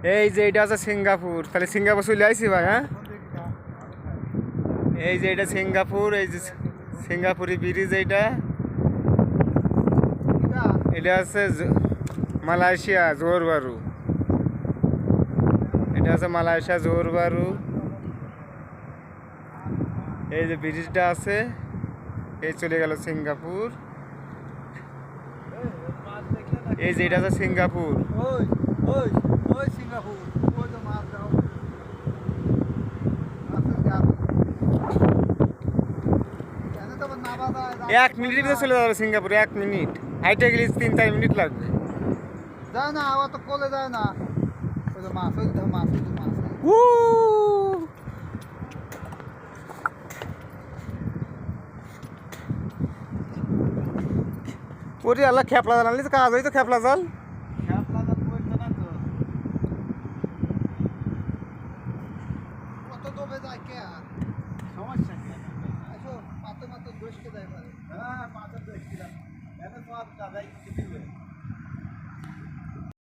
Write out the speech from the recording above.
এই যে এটা আছে সিঙ্গাপুর, তাহলে সিঙ্গাপুর চলে আইসি ভাই। হ্যাঁ, এই যে এটা সিঙ্গাপুর, এই যে সিঙ্গাপুরি ব্রিজ, এইটা এটা আছে মালয়েশিয়া জোহর বারু, এটা আছে মালয়েশিয়া জোহর বারু। এই যে ব্রিজটা আছে, এই চলে গেল সিঙ্গাপুর। এই যে এটা আছে সিঙ্গাপুর। এক মিনিটের ভিতরে চলে যাবে সিঙ্গাপুরে, 1 মিনিট। হাইটে গেলে 3-4 মিনিট লাগবে। যায় না, আবার তো কোলে যায় না। ওই তো মাছ, ওই তো মাছ, ওই তো মাছ। ওরে আল্লাহ, খেপলা জাল আনলি তো কাজ হইতো, খেপলা জাল। খেপলা জাল পড়তো না তো। কত ডোবে যায় কে আর? সমস্যা কি? আসো, মাত্র মাত্র 10 কে যায় পারে। হ্যাঁ, মাত্র 10 কিলো। এনে তো আর দাদাই কিছু দিবে।